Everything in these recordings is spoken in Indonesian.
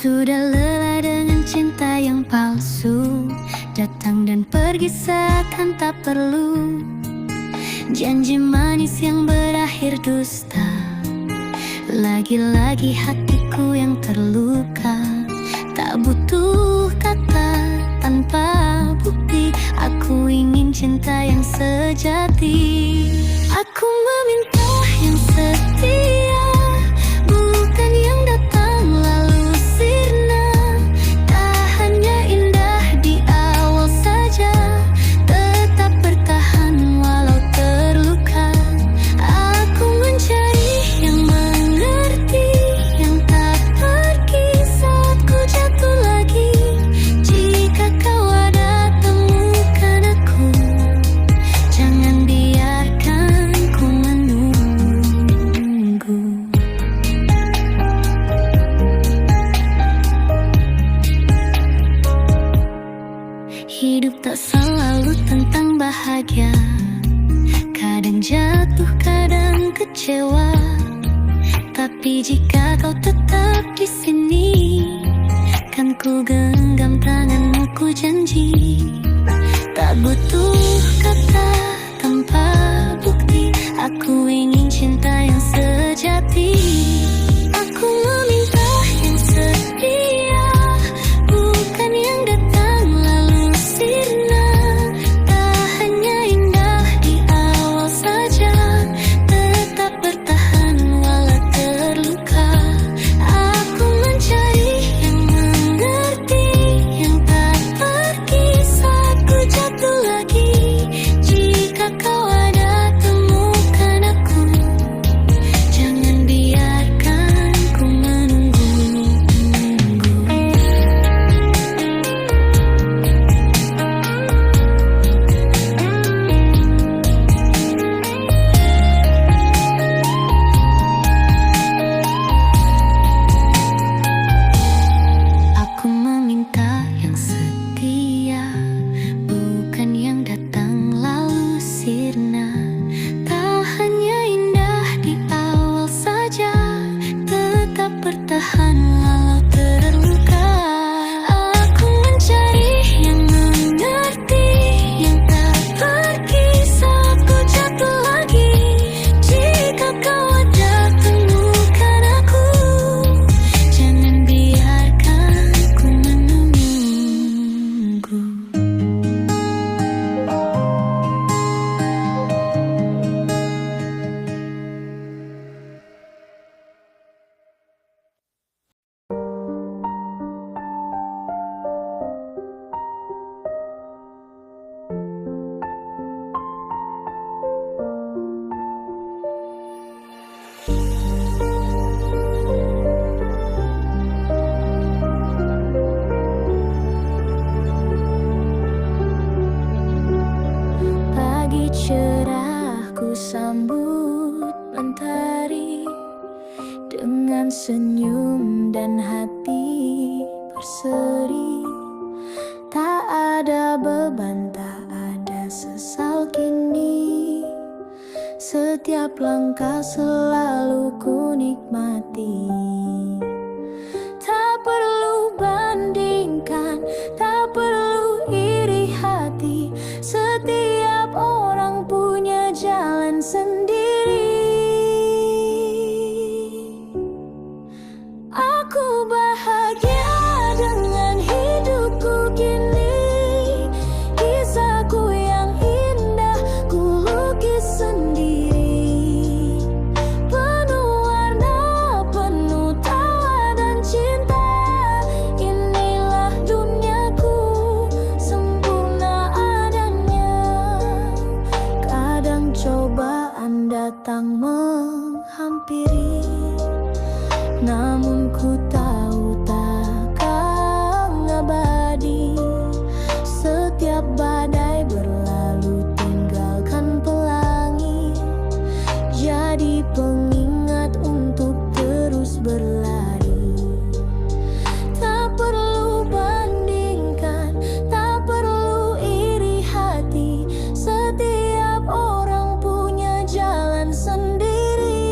Sudah lelah dengan cinta yang palsu, datang dan pergi seakan tak perlu. Janji manis yang berakhir dusta, lagi-lagi hatiku yang terluka. Tak butuh kata tanpa bukti, aku ingin cinta yang sejati. Aku meminta yang setia, bukan yang datang lalu sirna. Tak hanya indah di awal saja, tetap bertahan walau terluka. Aku mencari yang mengerti, yang tak pergi saat ku jatuh lagi. Jika kau ada, temukan aku, jangan biarkan ku menunggu. Hidup tak selalu tentang bahagia, kadang jatuh, kadang kecewa. Tapi jika kau tetap di sini, kan ku genggam tanganmu, ku janji. Tak butuh kata tanpa bukti, aku ingin cinta yang sejati. Aku meminta yang setia, bukan yang datang lalu sirna. Tak hanya indah di awal saja, tetap bertahan walau terluka. Aku mencari yang mengerti, yang tak pergi saat ku jatuh lagi. Jika kau ada, temukan aku, jangan biarkan ku menunggu. Aku meminta yang setia, bukan yang datang lalu sirna. Tak hanya indah di awal saja, tetap bertahan walau terluka. Aku mencari yang mengerti, yang tak pergi saat ku jatuh lagi. Jika kau ada, temukan aku, jangan biarkan ku menunggu. Pagi cerah ku sambut mentari dengan senyum dan hati berseri. Tak ada beban, tak ada sesal kini. Setiap langkah selalu ku nikmati. Tak perlu bandingkan, tak perlu iri hati. Setiap orang punya jalan sendiri. Aku bahagia dengan hidupku kini. Kisahku yang indah ku lukis sendiri. Penuh warna, penuh tawa dan cinta. Inilah duniaku, sempurna adanya. Kadang cobaan datang menghampiri, namun ku tahu takkan abadi. Setiap badai berlalu, tinggalkan pelangi, jadi pengingat untuk terus berlari. Tak perlu bandingkan, tak perlu iri hati. Setiap orang punya jalan sendiri.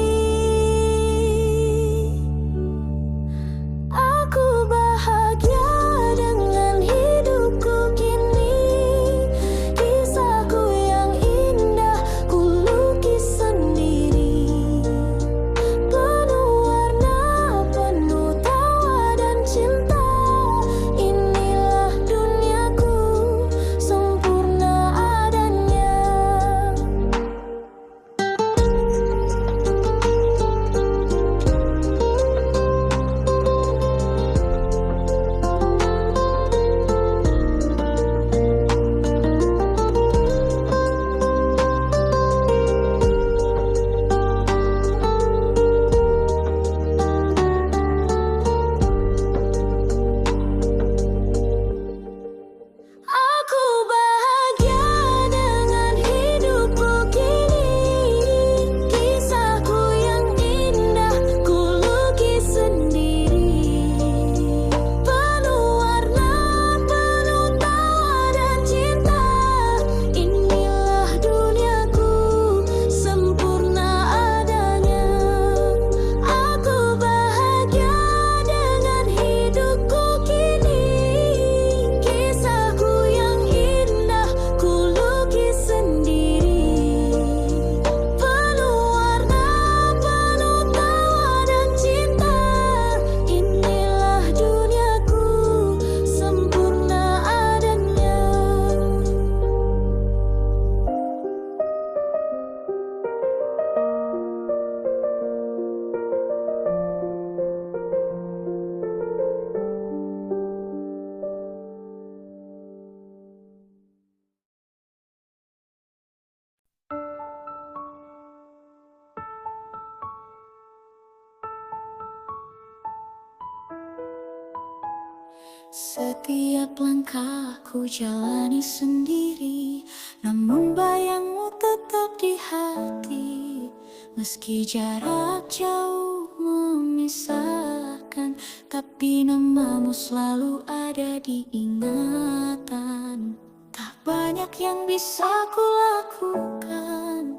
Setiap langkahku jalani sendiri, namun bayangmu tetap di hati. Meski jarak jauh memisahkan, tapi namamu selalu ada di ingatan. Tak banyak yang bisa kulakukan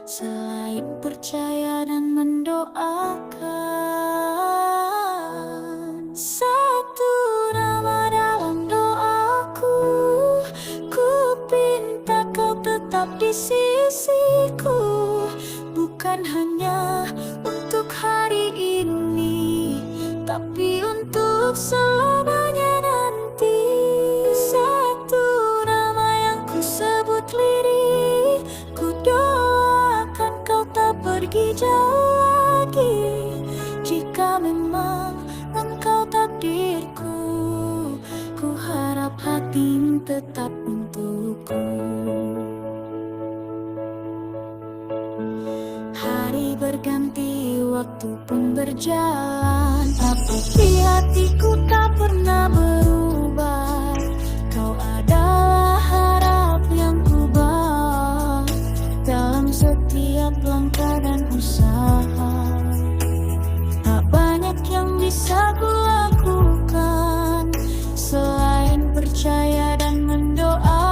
selain percaya dan mendoakan. Satu nama dalam doaku, ku pinta kau tetap di sisiku. Bukan hanya untuk hari ini, tapi untuk selamanya nanti. Satu nama yang ku sebut lirih, ku doakan kau tak pergi jauh lagi. Jika memang engkau takdirku, ku harap hatimu tetap untukku. Hari berganti, waktu pun berjalan, tapi hatiku tak pernah berubah. Kau adalah harap yang ku bawa dalam setiap langkah dan usaha. Tak banyak yang bisa ku lakukan selain percaya dan mendoakan.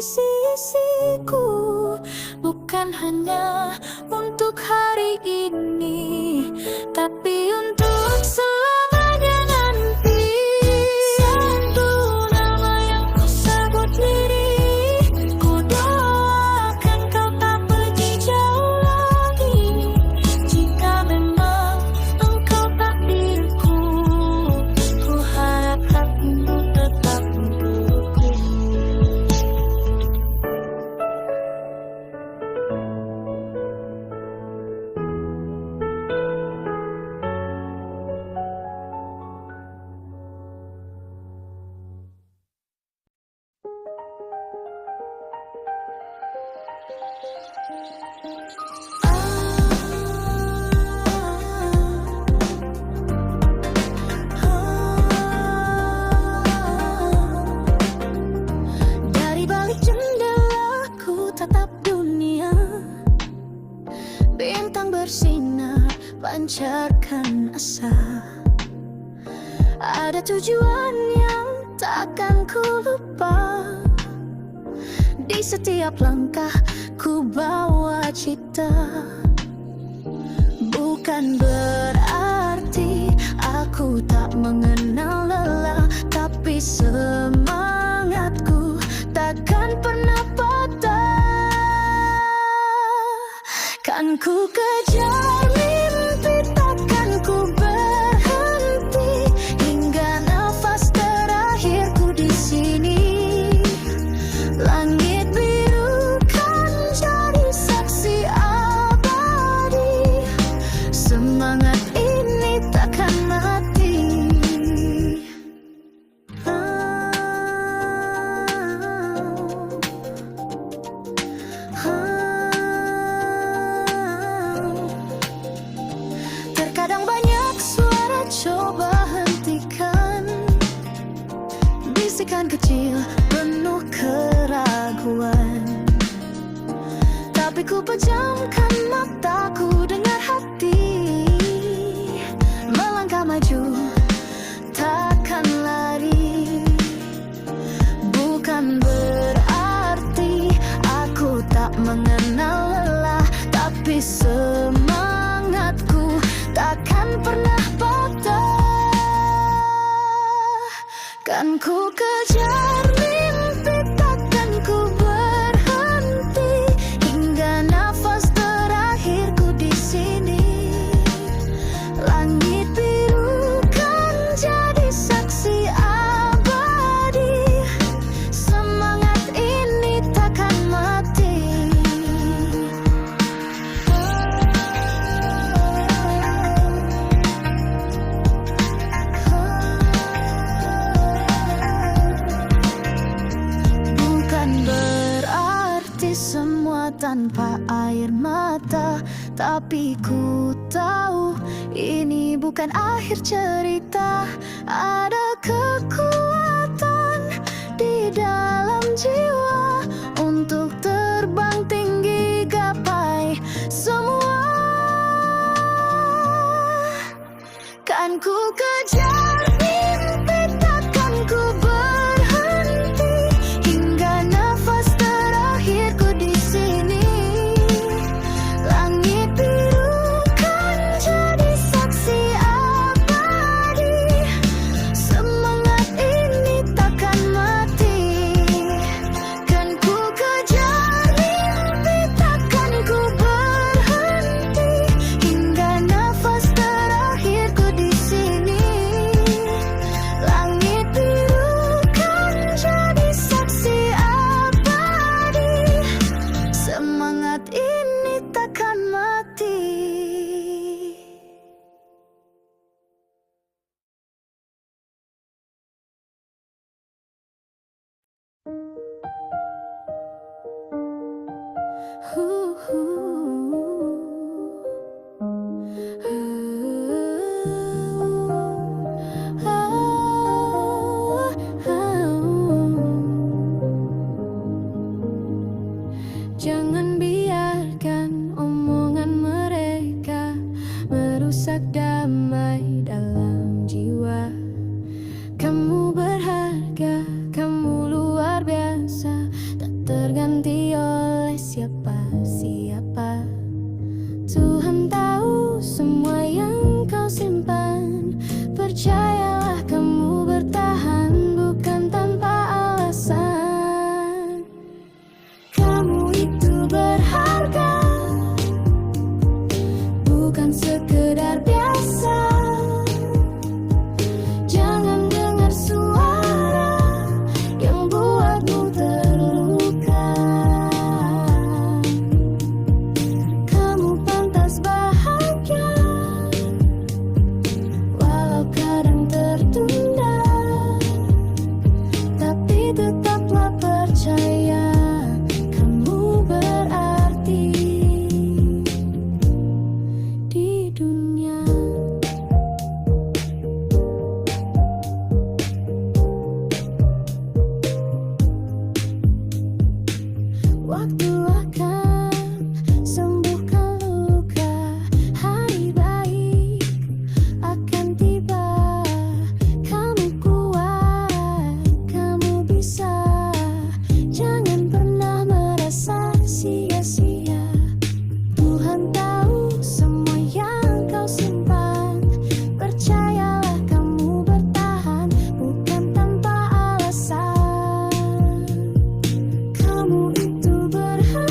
Sisiku, bukan hanya untuk hari ini, tapi untuk selamanya nanti. Satu nama yang ku sebut lirih, ku doakan kau tak pergi jauh lagi. Jika memang engkau takdirku, ku harap hatimu tetap untukku. Dari balik jendela ku tatap dunia, bintang bersinar pancarkan asa. Ada tujuan yang takkan ku lupa, di setiap langkah ku bawa cita. Bukan berarti aku tak mengenal lelah, tapi semangatku takkan pernah patah. Kan ku kejar mimpi, takkan ku berhenti hingga nafas terakhirku di sini. Langit biru kan jadi saksi abadi, semangat ini takkan mati. Terkadang banyak suara coba hentikan, bisikan kecil penuh keraguan, tapi ku pejamkan mataku dengar hati. bukan berarti aku tak mengenal lelah, tapi semangatku takkan pernah patah. Kan ku kejar mimpi, takkan ku berhenti hingga nafas terakhirku di sini. Langit biru kan jadi saksi abadi, semangat ini takkan mati. Bukan berarti semua tanpa air mata, tapi ku tahu ini bukan akhir cerita. Ada kekuatan di dalam jiwa untuk terbang tinggi gapai semua. Kan ku kejar mimpi, takkan ku berhenti hingga nafas terakhirku di sini. Langit biru kan jadi saksi abadi, semangat ini takkan mati. Kan ku kejar mimpi, takkan ku berhenti hingga nafas terakhirku di sini. Langit biru kan jadi saksi abadi, semangat ini takkan mati. Jangan biarkan omongan mereka merusak damai dalam jiwa. Kamu berharga, kamu luar biasa, tak terganti oleh siapa-siapa. Tuhan tahu semua yang kau simpan. Percayalah kamu bertahan bukan tanpa alasan. Kamu itu berharga, bukan sekedar biasa. Jangan dengar suara yang buatmu terluka. Kamu pantas bahagia, walau kadang tertunda, tapi tetaplah percaya. Kamu berarti di dunia. Waktu akan sembuhkan luka, hari baik akan tiba. Kamu kuat, kamu bisa. Jangan pernah merasa sia-sia. Tuhan tahu semua yang kau simpan. Percayalah kamu bertahan bukan tanpa alasan. Kamu itu berharga,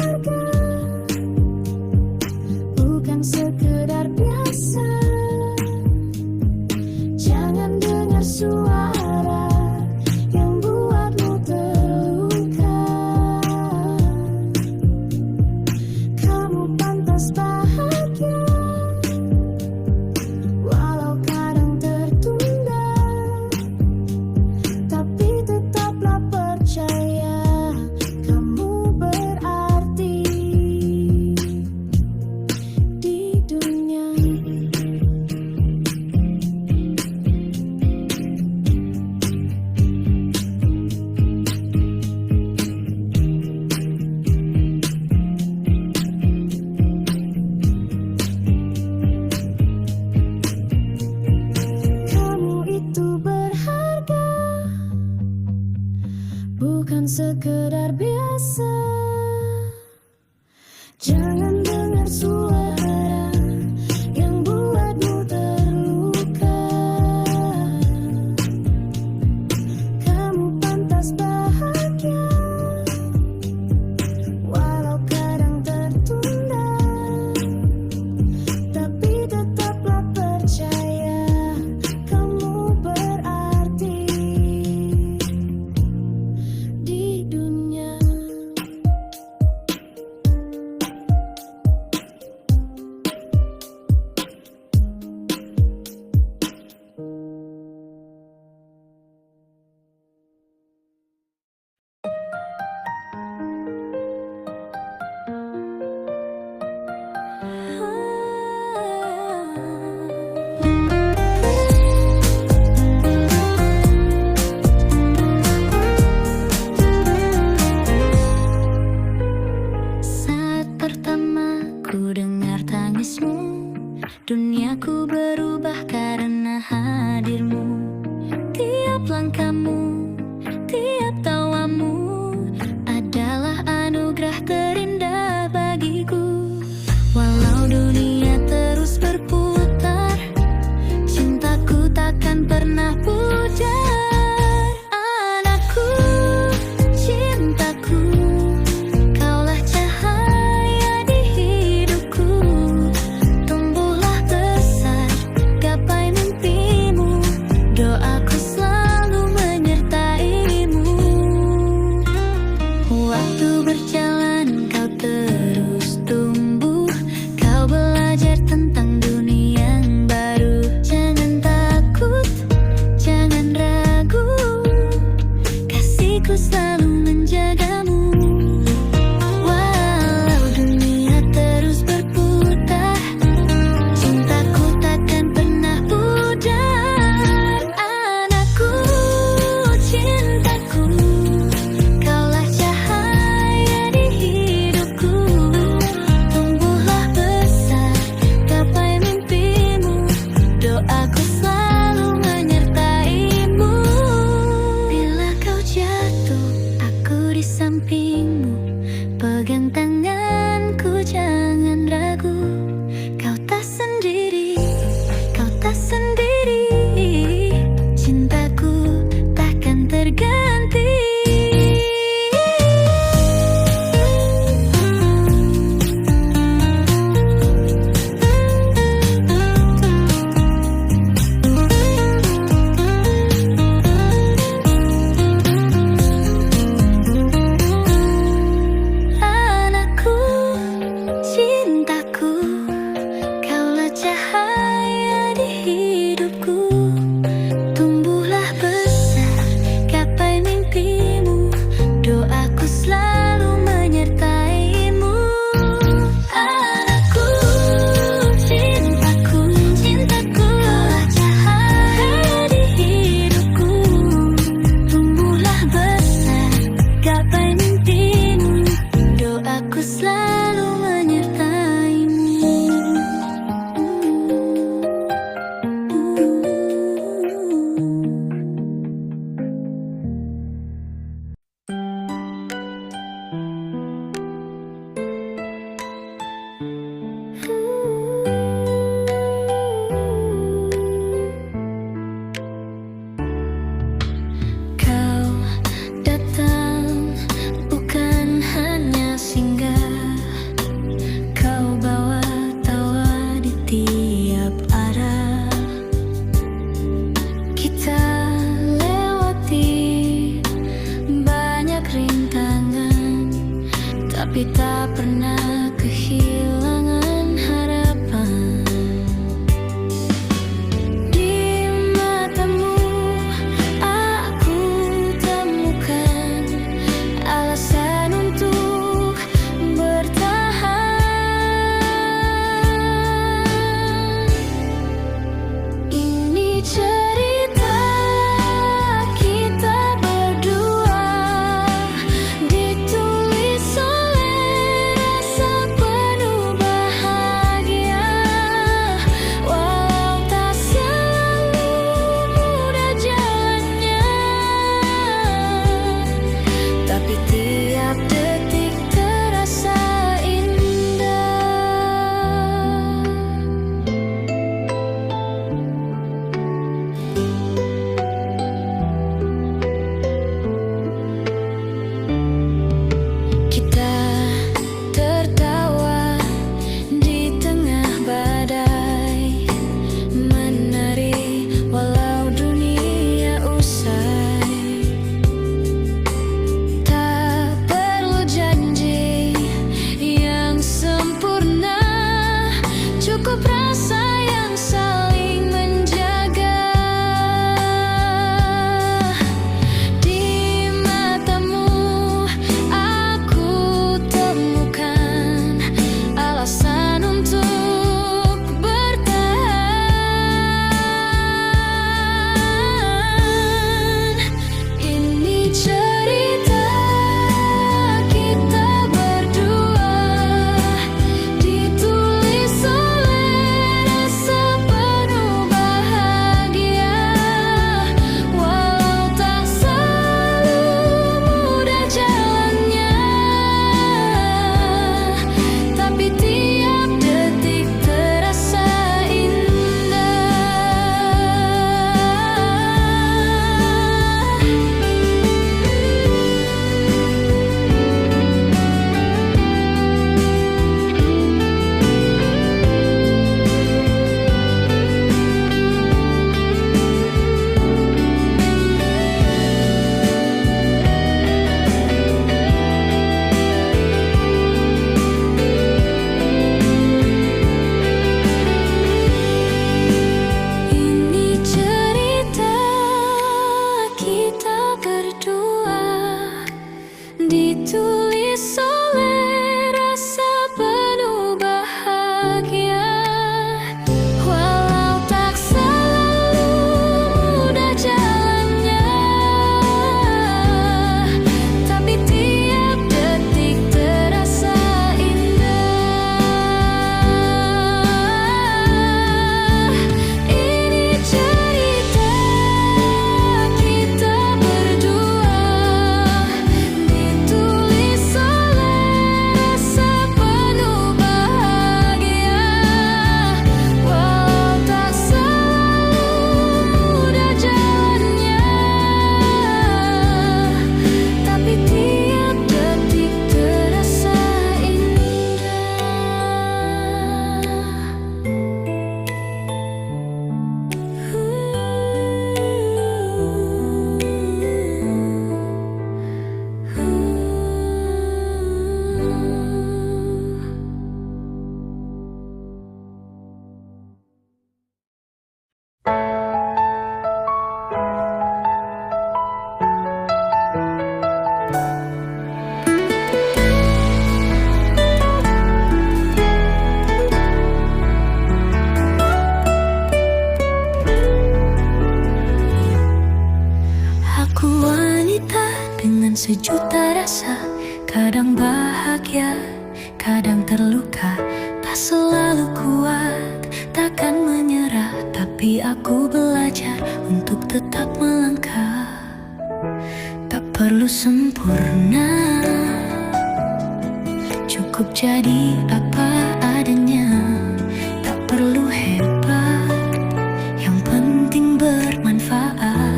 bukan sekedar biasa. Jangan dengar suara yang buatmu terluka. Kamu pantas bahagia, walau kadang tertunda. Tapi tetaplah percaya, kamu berarti di dunia. Saat pertama ku dengar tangismu, duniaku berubah karena hadirmu. Tiap langkahmu, tiap tawamu adalah anugerah terindah bagiku. Walau dunia terus berputar, cintaku takkan pernah pudar. Anakku, cintaku, kaulah cahaya di hidupku. Tumbuhlah besar, gapai mimpimu. Doaku selalu menyertaimu. Waktu berjalan, kau terus tumbuh. Kau belajar tentang dunia yang baru. Jangan takut, jangan ragu, kasihku selalu menjagamu. Walau dunia terus berputar, cintaku takkan pernah pudar. Anakku, cintaku, kaulah cahaya di hidupku. Tumbuhlah besar, gapai mimpimu. Doaku selalu menyertaimu. Bila kau jatuh, aku di sampingmu. Pegang tanganku, jangan ragu. Kau tak sendiri, kau tak sendiri. Cintaku takkan terganti. Anakku, cintaku, kaulah cahaya di hidupku. Tumbuhlah besar, gapai mimpimu. Doaku selalu menyertaimu. Anakku, cintaku, cintaku, kaulah cahaya di hidupku. Tumbuhlah besar, gapai mimpimu. Doaku selalu menyertaimu. Kau datang bukan hanya singgah, kau bawa tawa di tiap arah. Kita lewati banyak rintangan, tapi tak pernah kehilangan harapan. Di matamu aku temukan alasan untuk bertahan. Ini cerita kita berdua, ditulis oleh rasa penuh Ditulis oleh rasa penuh bahagia, walau tak selalu mudah jalannya, tapi tiap detik terasa indah. Ini cerita kita berdua, ditulis oleh rasa penuh bahagia, walau tak selalu mudah jalannya, tapi tiap detik terasa Aku wanita dengan sejuta rasa, kadang bahagia, kadang terluka, tak selalu kuat, takkan menyerah, tapi aku belajar untuk tetap melangkah. Tak perlu sempurna, cukup jadi apa adanya, tak perlu hebat, yang penting bermanfaat.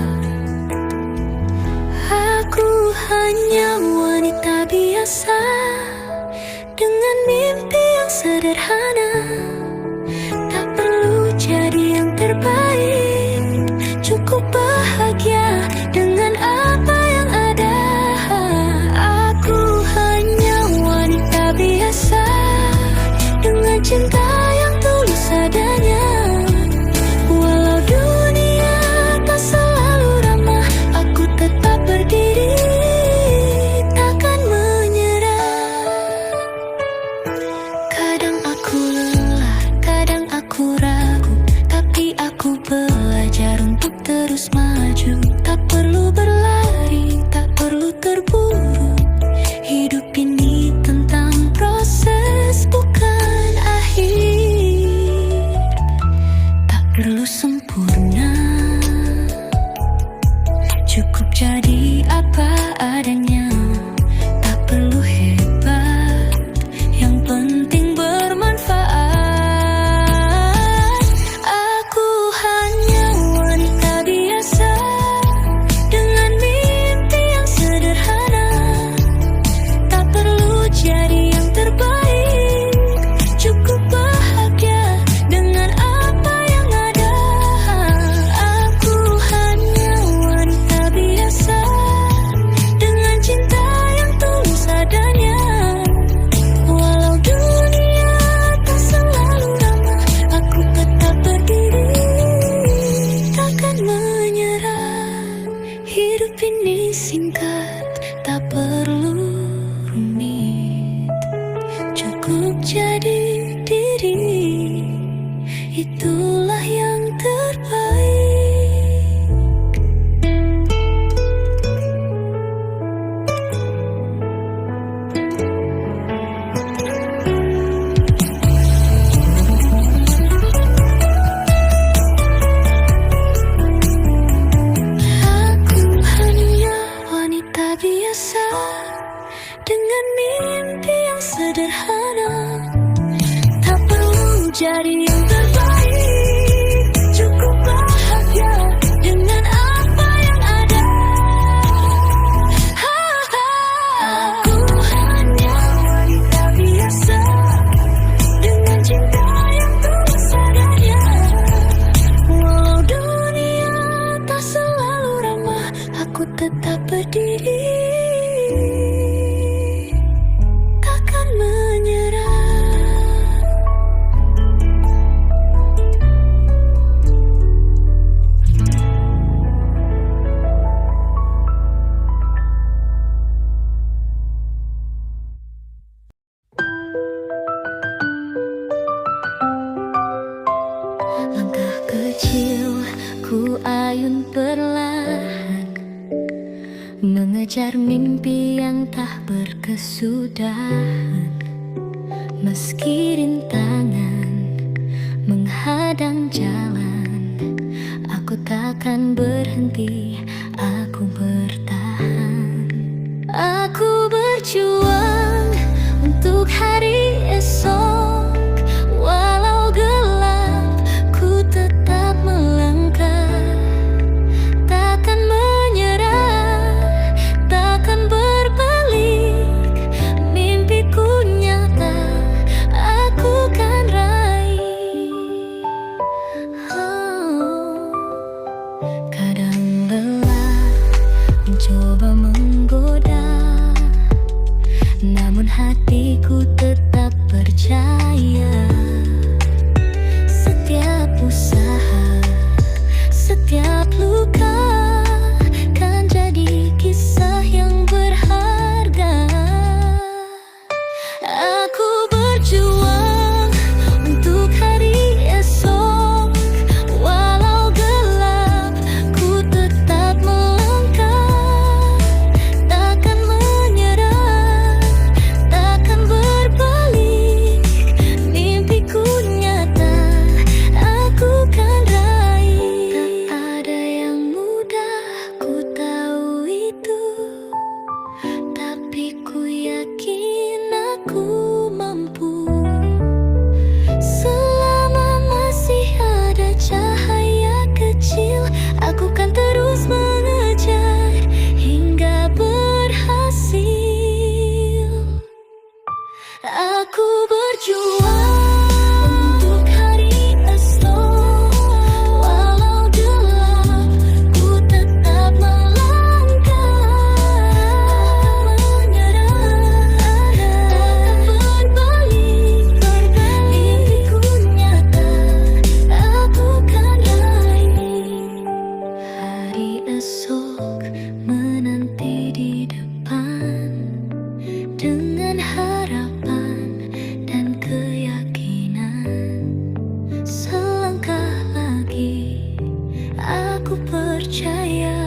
Aku hanya wanita biasa dengan mimpi yang sederhana, tak perlu jadi yang terbaik, cukup bahagia dengan apa yang ada. Aku hanya wanita biasa dengan cinta yang tulus adanya, walau dunia tak selalu ramah, aku tetap berdiri, takkan menyerah. Kadang aku lelah, kadang aku ragu, tapi aku belajar untuk terus maju. Tak perlu berlari, tak perlu terburu, hidup ini tentang proses bukan akhir. Tak perlu sempurna, cukup jadi apa adanya, tak perlu hebat, yang penting bermanfaat. Aku hanya wanita biasa dengan mimpi yang sederhana, tak perlu jadi yang terbaik, cukup bahagia dengan apa yang ada. Aku hanya wanita biasa dengan cinta yang tulus adanya, walau dunia tak selalu ramah, aku tetap berdiri, takkan menyerah. Hidup ini singkat, tak perlu rumit, cukup jadi diri, itulah yang terbaik. Aku hanya wanita biasa dengan mimpi yang sederhana, tak perlu jadi yang terbaik, cukup bahagia dengan apa yang ada. Aku hanya wanita biasa dengan cinta yang tulus adanya, walau dunia tak selalu ramah, aku tetap berdiri, takkan menyerah. mengejar mimpi yang tak berkesudahan. Meski rintangan menghadang jalan, aku takkan berhenti, aku bertahan. Aku berjuang untuk hari esok, walau gelap ku tetap melangkah. Takkan menyerah, takkan berbalik, mimpiku nyata, aku kan raih. Kadang lelah mencoba menggoda, namun hatiku tetap percaya. Setiap usaha, setiap luka kan jadi kisah yang berharga. Aku berjuang untuk hari esok, walau gelap ku tetap melangkah. Takkan menyerah, takkan berbalik, mimpiku nyata, aku kan raih. Tak ada yang mudah, ku tahu itu, tapi ku yakin aku mampu. Selama masih ada cahaya kecil, aku kan terus mengejar hingga berhasil. Aku berjuang untuk hari esok, walau gelap ku tetap melangkah. Menyerah, takkan berbalik, mimpiku nyata, aku kan raih. Hari esok menanti di depan, dengan harapan dan keyakinan. Selangkah lagi, aku percaya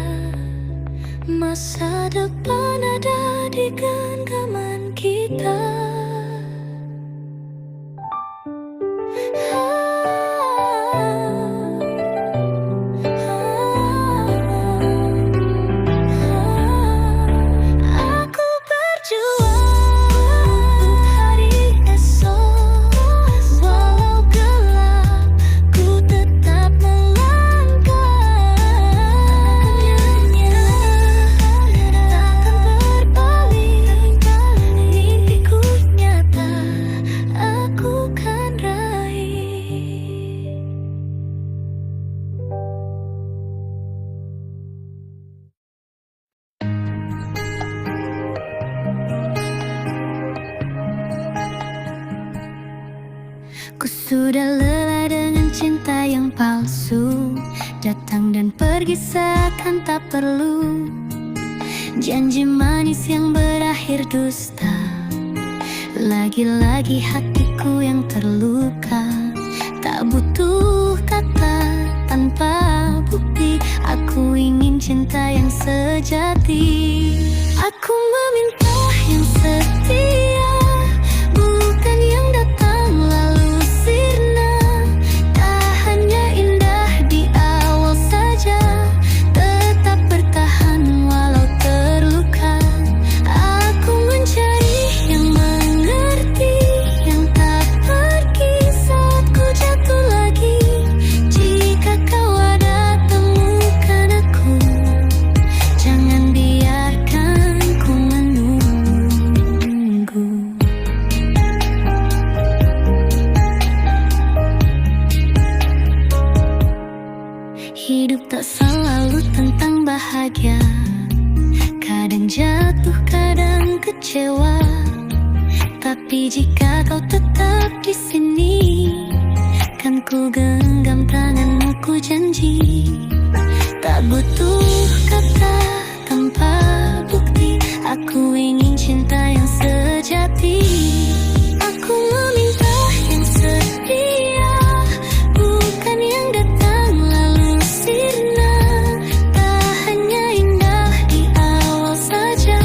masa depan ada di genggaman kita. Aku berjuang untuk hari esok, walau gelap ku tetap melangkah. Takkan berbalik, mimpiku nyata, aku kan raih. Ku sudah lelah dengan cinta yang palsu, datang dan pergi seakan tak perlu. Janji manis yang berakhir dusta, lagi-lagi hatiku yang terluka. Tak butuh kata tanpa bukti, aku ingin cinta yang sejati. Aku meminta yang setia, bukan yang datang lalu sirna. Tak hanya indah di awal saja, tetap bertahan walau terluka. Aku mencari yang mengerti, yang tak pergi saat ku jatuh lagi. Jika kau ada, temukan aku, jangan biarkan ku menunggu. Hidup tak selalu tentang bahagia, kadang jatuh, kadang kecewa. Tapi jika kau tetap di sini, kan ku genggam tanganmu, ku janji. Tak butuh kata tanpa bukti, aku ingin cinta yang sejati. Aku meminta yang setia, bukan yang datang lalu sirna. Tak hanya indah di awal saja,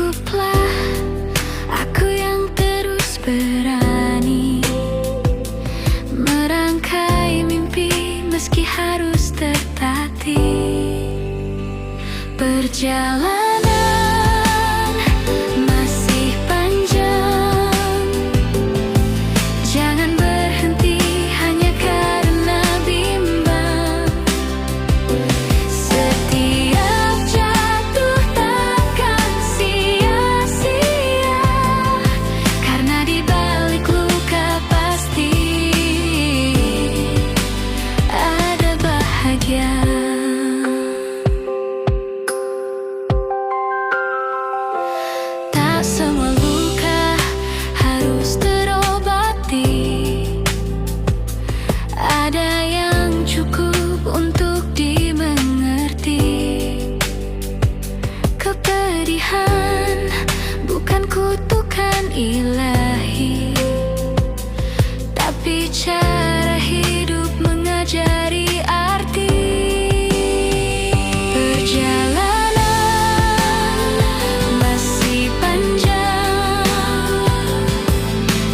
Cukuplah aku yang terus berani merangkai mimpi meski harus tertatih. Perjalanan masih panjang, jangan berhenti hanya karena bimbang. Setiap jatuh takkan sia-sia, karena di balik luka pasti ada bahagia. Tak semua luka harus terobati, ada yang cukup untuk dimengerti. Kepedihan bukan kutukan ilahi, tapi cara hidup mengajari arti. Perjalanan masih panjang,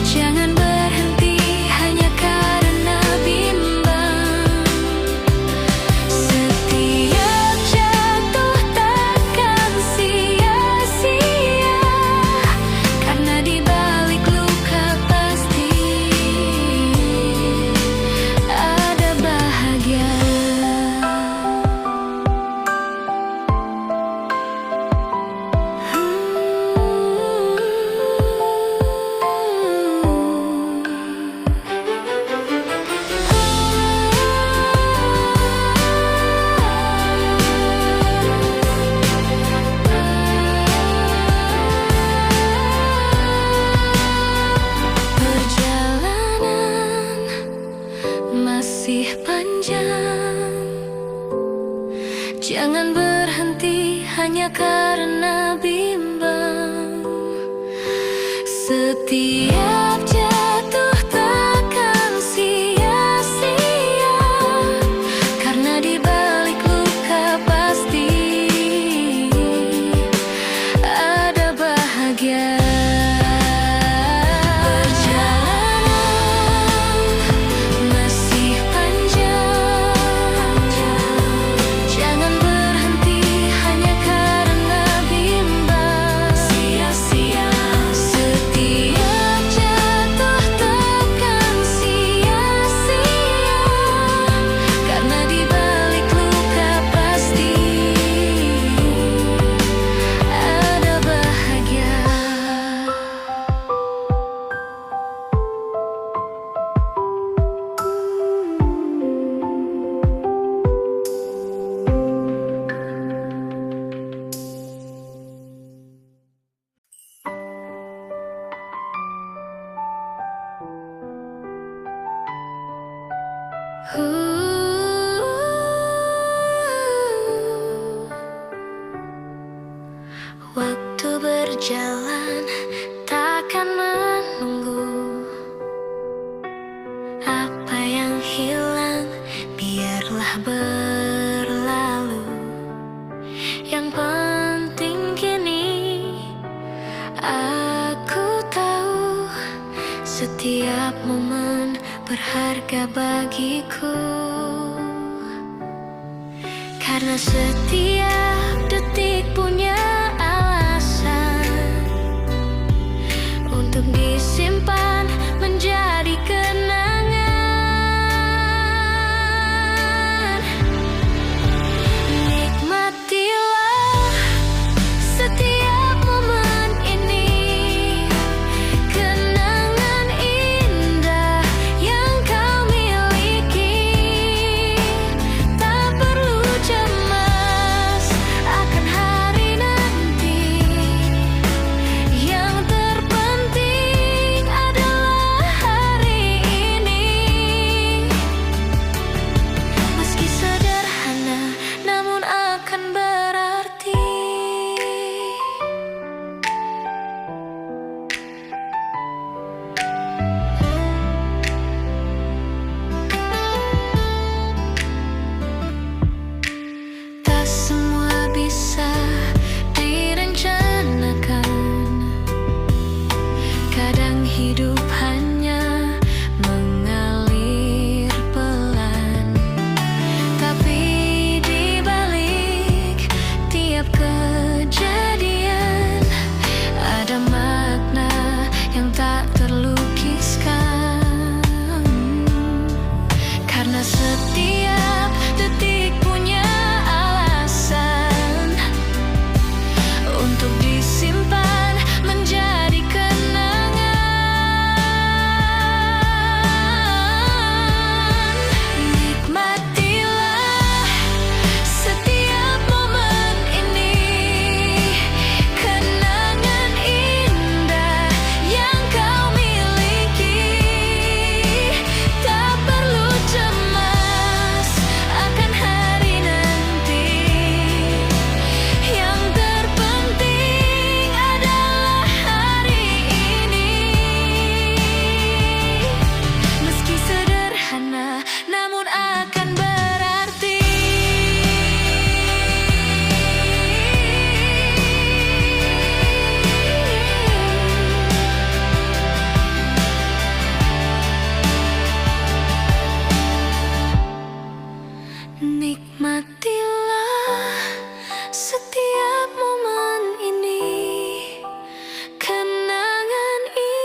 jangan berhenti hanya karena bimbang. Setiap jatuh takkan sia-sia, karena di balik luka pasti ada bahagia. Perjalanan masih panjang, jangan berhenti hanya karena bimbang. Setiap jatuh takkan sia-sia, karena di balik luka pasti ada bahagia. Perjalanan masih panjang, jangan berhenti hanya karena bimbang. Sia-sia. Setiap jatuh takkan sia-sia, karena di balik luka pasti ada bahagia. Waktu berjalan takkan menunggu, apa yang hilang biarlah berlalu. Yang penting kini aku tahu setiap momen berharga bagiku, karena setiap detik punya alasan untuk disimpan menjadi kenangan. Nikmatilah setiap momen ini, kenangan indah yang kau miliki. Tak perlu cemas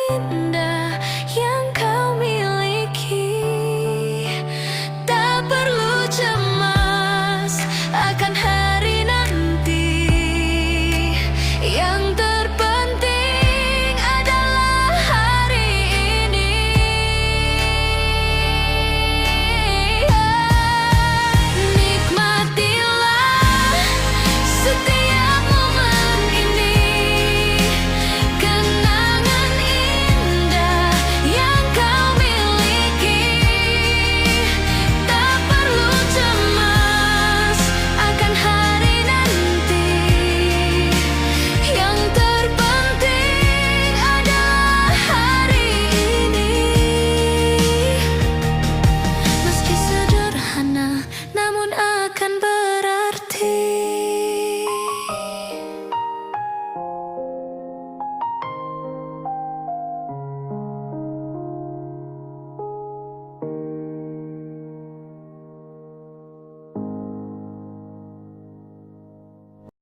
hatimu.